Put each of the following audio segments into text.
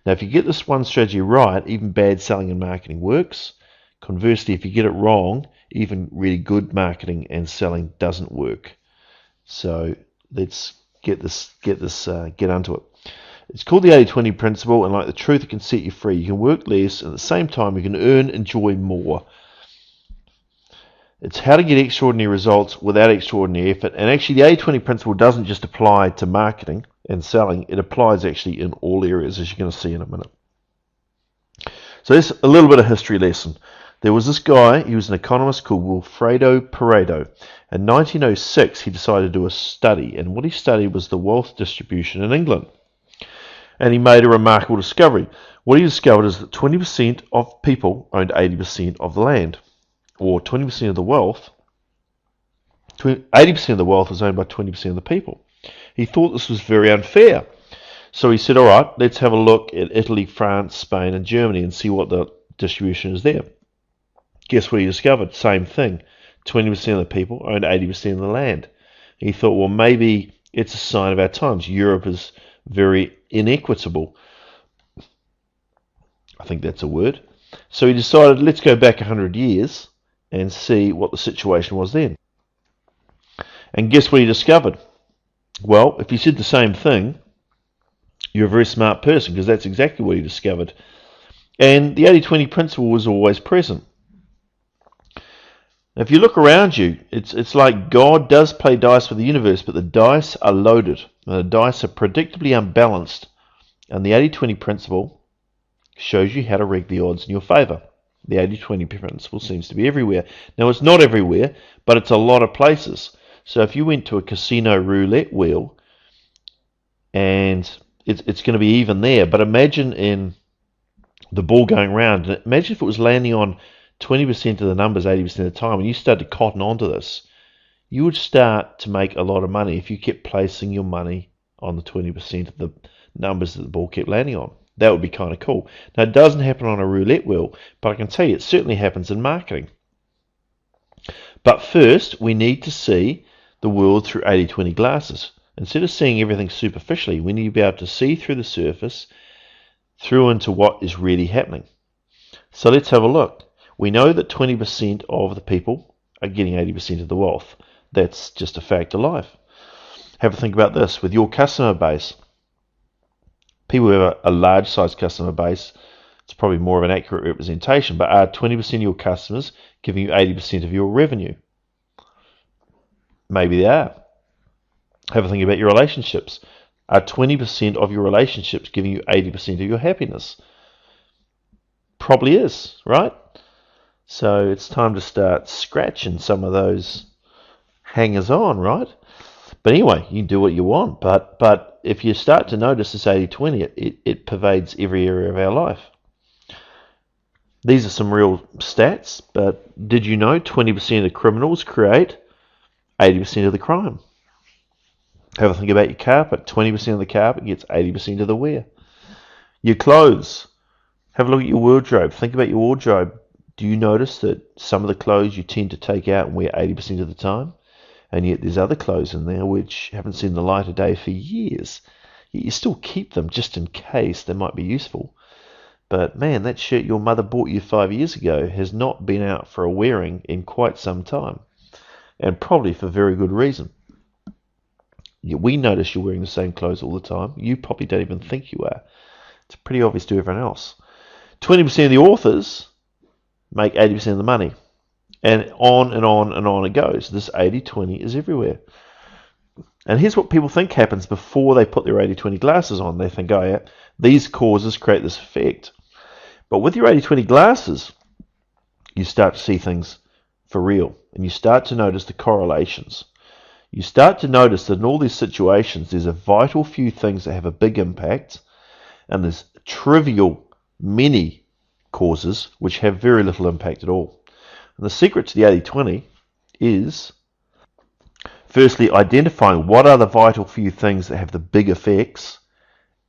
Now, if you get this one strategy right, even bad selling and marketing works. Conversely, if you get it wrong, even really good marketing and selling doesn't work. So let's get onto it. It's called the 80-20 principle, and like the truth, it can set you free. You can work less, and at the same time, you can enjoy more. It's how to get extraordinary results without extraordinary effort. And actually, the 80-20 principle doesn't just apply to marketing and selling. It applies actually in all areas, as you're going to see in a minute. So there's a little bit of history lesson. There was this guy, he was an economist called Wilfredo Pareto. In 1906, he decided to do a study, and what he studied was the wealth distribution in England. And he made a remarkable discovery. What he discovered is that 20% of people owned 80% of the land, or 20% of the wealth. 80% of the wealth was owned by 20% of the people. He thought this was very unfair. So he said, all right, let's have a look at Italy, France, Spain, and Germany and see what the distribution is there. Guess what he discovered? Same thing. 20% of the people owned 80% of the land. He thought, well, maybe it's a sign of our times. Europe is very inequitable. I think that's a word. So he decided, let's go back 100 years and see what the situation was then. And guess what he discovered? Well, if he said the same thing, you're a very smart person, because that's exactly what he discovered. And the 80-20 principle was always present. If you look around you, it's like God does play dice with the universe, but the dice are loaded, and the dice are predictably unbalanced. And the 80-20 principle shows you how to rig the odds in your favor. The 80-20 principle seems to be everywhere. Now, it's not everywhere, but it's a lot of places. So if you went to a casino roulette wheel, and it's going to be even there, but imagine in the ball going round, imagine if it was landing on 20% of the numbers 80% of the time, and you started to cotton onto this, you would start to make a lot of money if you kept placing your money on the 20% of the numbers that the ball kept landing on. That would be kind of cool. Now, it doesn't happen on a roulette wheel, but I can tell you it certainly happens in marketing. But first, we need to see the world through 80-20 glasses. Instead of seeing everything superficially, we need to be able to see through the surface, through into what is really happening. So let's have a look. We know that 20% of the people are getting 80% of the wealth. That's just a fact of life. Have a think about this. With your customer base, people who have a large size customer base, it's probably more of an accurate representation, but are 20% of your customers giving you 80% of your revenue? Maybe they are. Have a think about your relationships. Are 20% of your relationships giving you 80% of your happiness? Probably is, right? So it's time to start scratching some of those hangers on, right? But anyway, you can do what you want. But if you start to notice this 80-20, it pervades every area of our life. These are some real stats, but did you know 20% of the criminals create 80% of the crime? Have a think about your carpet. 20% of the carpet gets 80% of the wear. Your clothes. Have a look at your wardrobe. Think about your wardrobe. Do you notice that some of the clothes you tend to take out and wear 80% of the time? And yet there's other clothes in there which haven't seen the light of day for years. Yet you still keep them just in case they might be useful. But man, that shirt your mother bought you 5 years ago has not been out for a wearing in quite some time. And probably for very good reason. We notice you're wearing the same clothes all the time. You probably don't even think you are. It's pretty obvious to everyone else. 20% of the authors make 80% of the money. And on and on and on it goes. This 80-20 is everywhere. And here's what people think happens before they put their 80-20 glasses on. They think, oh yeah, these causes create this effect. But with your 80-20 glasses, you start to see things for real. And you start to notice the correlations. You start to notice that in all these situations, there's a vital few things that have a big impact, and there's trivial many causes which have very little impact at all. And the secret to the 80-20 is, firstly, identifying what are the vital few things that have the big effects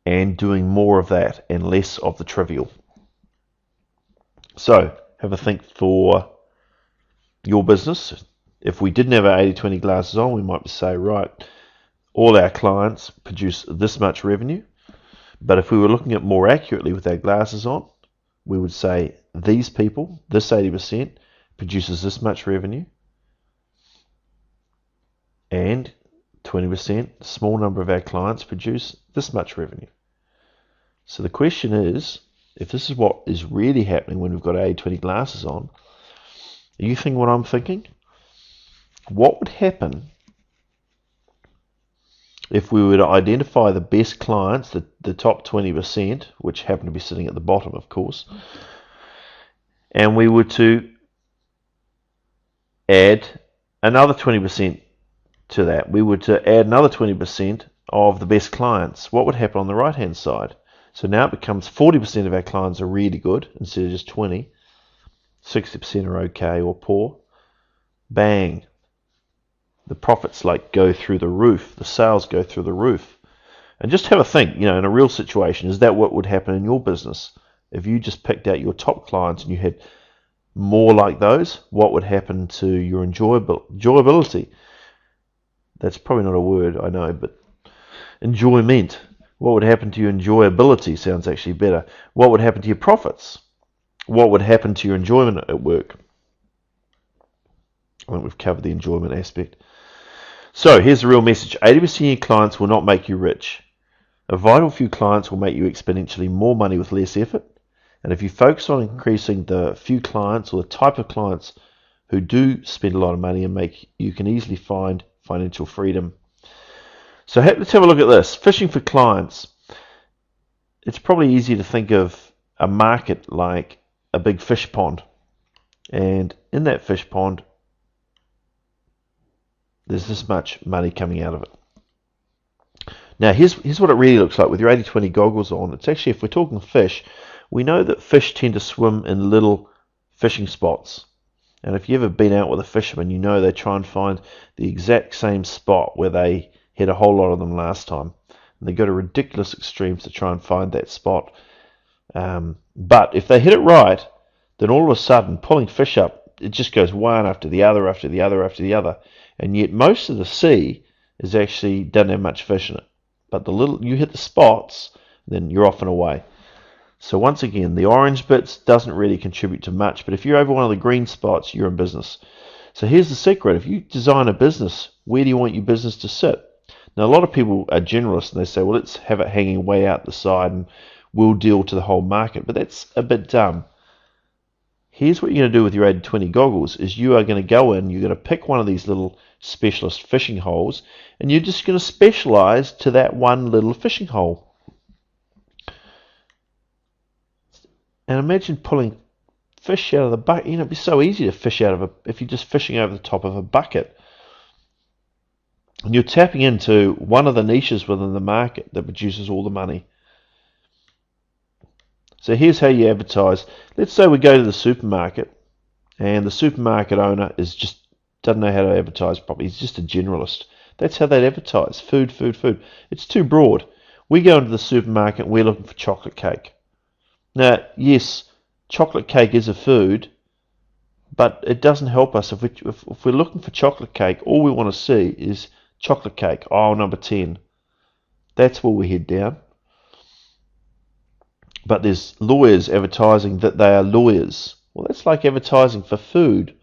and doing more of that and less of the trivial. So, have a think for your business. If we didn't have our 80-20 glasses on, we might say, right, all our clients produce this much revenue, But if we were looking at more accurately with our glasses on, we would say these people, this 80%, produces this much revenue, and 20%, a small number of our clients produce this much revenue. So the question is, if this is what is really happening when we've got 80/20 glasses on, are you thinking what I'm thinking? What would happen if we were to identify the best clients, the top 20%, which happen to be sitting at the bottom, of course, and we were to add another 20% to that? We were to add another 20% of the best clients. What would happen on the right-hand side? So now it becomes 40% of our clients are really good instead of just 20. 60% are okay or poor. Bang. The profits go through the roof. The sales go through the roof. And just have a think, in a real situation, is that what would happen in your business? If you just picked out your top clients and you had more like those, what would happen to your enjoyability? That's probably not a word, I know, but enjoyment. What would happen to your enjoyability sounds actually better. What would happen to your profits? What would happen to your enjoyment at work? I think we've covered the enjoyment aspect. So here's the real message. 80% of your clients will not make you rich. A vital few clients will make you exponentially more money with less effort. And if you focus on increasing the few clients or the type of clients who do spend a lot of money you can easily find financial freedom. So let's have a look at this. Fishing for clients. It's probably easy to think of a market like a big fish pond. And in that fish pond, there's this much money coming out of it. Now, here's what it really looks like with your 80/20 goggles on. It's actually, if we're talking fish, we know that fish tend to swim in little fishing spots. And if you've ever been out with a fisherman, you know they try and find the exact same spot where they hit a whole lot of them last time. And they go to ridiculous extremes to try and find that spot. But if they hit it right, then all of a sudden, pulling fish up, it just goes one after the other, after the other, after the other. And yet most of the sea is actually doesn't have much fish in it. But you hit the spots, then you're off and away. So once again, the orange bits doesn't really contribute to much, but if you're over one of the green spots, you're in business. So here's the secret. If you design a business, where do you want your business to sit? Now, a lot of people are generalists, and they say, well, let's have it hanging way out the side, and we'll deal to the whole market. But that's a bit dumb. Here's what you're going to do with your 80/20 goggles, is you are going to go in, you're going to pick one of these little specialist fishing holes, and you're just going to specialize to that one little fishing hole. And imagine pulling fish out of the bucket. It'd be so easy to fish if you're just fishing over the top of a bucket. And you're tapping into one of the niches within the market that produces all the money. So here's how you advertise. Let's say we go to the supermarket, and the supermarket owner doesn't know how to advertise properly. He's just a generalist. That's how they'd advertise. Food, food, food. It's too broad. We go into the supermarket and we're looking for chocolate cake. Now, yes, chocolate cake is a food, but it doesn't help us. If we're looking for chocolate cake, all we want to see is chocolate cake, aisle number 10. That's where we head down. But there's lawyers advertising that they are lawyers. Well, that's like advertising for food,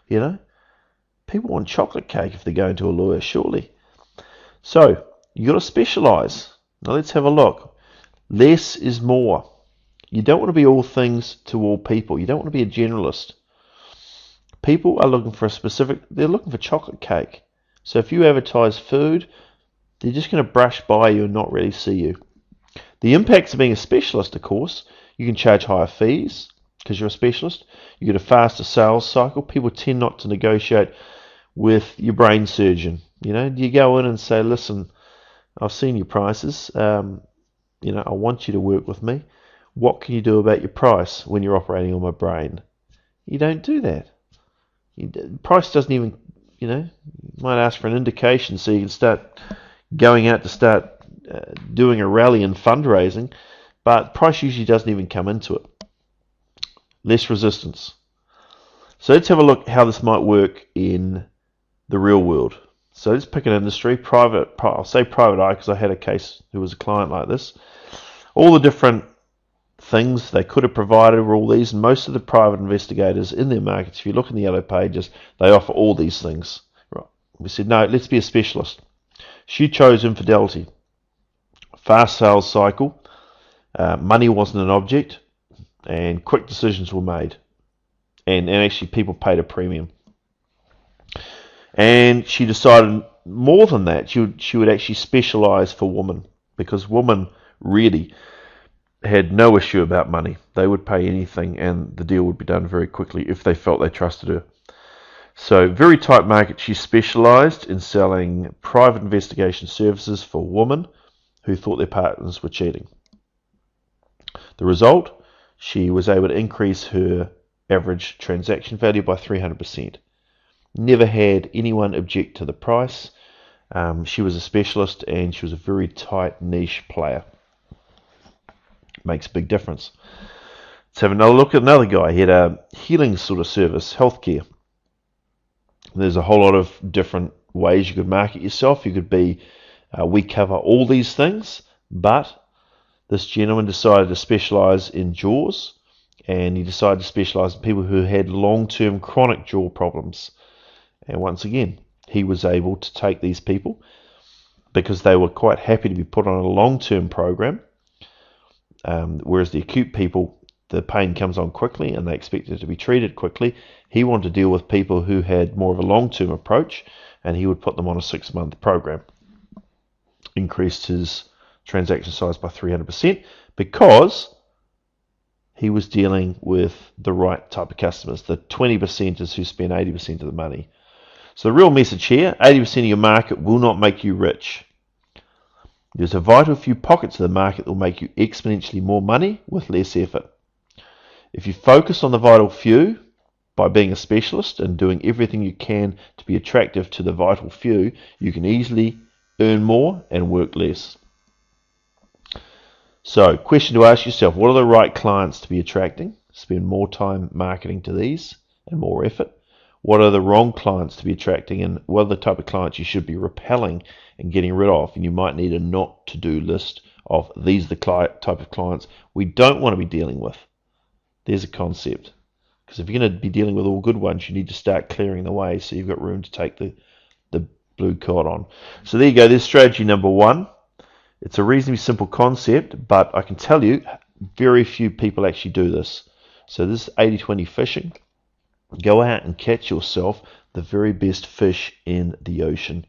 People want chocolate cake if they're going to a lawyer, surely. So, you've got to specialise. Now, let's have a look. Less is more. You don't want to be all things to all people. You don't want to be a generalist. People are looking for they're looking for chocolate cake. So if you advertise food, they're just going to brush by you and not really see you. The impacts of being a specialist, of course, you can charge higher fees because you're a specialist. You get a faster sales cycle. People tend not to negotiate with your brain surgeon. You go in and say, listen, I've seen your prices. I want you to work with me. What can you do about your price when you're operating on my brain? You don't do that. Price doesn't even, you might ask for an indication so you can start going out to start doing a rally and fundraising, but price usually doesn't even come into it. Less resistance. So let's have a look how this might work in the real world. So let's pick an industry, I'll say private eye because I had a case who was a client like this. All the different things they could have provided were all these, and most of the private investigators in their markets, if you look in the yellow pages, they offer all these things. Right. We said, no, let's be a specialist. She chose infidelity. Fast sales cycle, money wasn't an object, and quick decisions were made. And actually people paid a premium. And she decided more than that, she would actually specialize for women, because women really had no issue about money. They would pay anything and the deal would be done very quickly if they felt they trusted her. So very tight market. She specialized in selling private investigation services for women who thought their partners were cheating. The result, she was able to increase her average transaction value by 300%. Never had anyone object to the price. She was a specialist and she was a very tight niche player. Makes a big difference. Let's have another look at another guy. He had a healing sort of service, healthcare. There's a whole lot of different ways you could market yourself. You could be, we cover all these things, but this gentleman decided to specialize in jaws, and he decided to specialize in people who had long-term chronic jaw problems. And once again, he was able to take these people because they were quite happy to be put on a long-term program, whereas the acute people, the pain comes on quickly and they expect it to be treated quickly. He wanted to deal with people who had more of a long-term approach, and he would put them on a 6-month program. Increased his transaction size by 300% because he was dealing with the right type of customers, the 20%ers who spend 80% of the money. So the real message here, 80% of your market will not make you rich. There's a vital few pockets of the market that will make you exponentially more money with less effort. If you focus on the vital few by being a specialist and doing everything you can to be attractive to the vital few, you can easily earn more and work less. So, question to ask yourself, what are the right clients to be attracting? Spend more time marketing to these and more effort. What are the wrong clients to be attracting, and what are the type of clients you should be repelling and getting rid of? And you might need a not to do list of these are the type of clients we don't want to be dealing with. There's a concept. Because if you're going to be dealing with all good ones, you need to start clearing the way so you've got room to take the blue card on. So there you go, there's strategy number 1. It's a reasonably simple concept, but I can tell you very few people actually do this. So this is 80-20 fishing. Go out and catch yourself the very best fish in the ocean.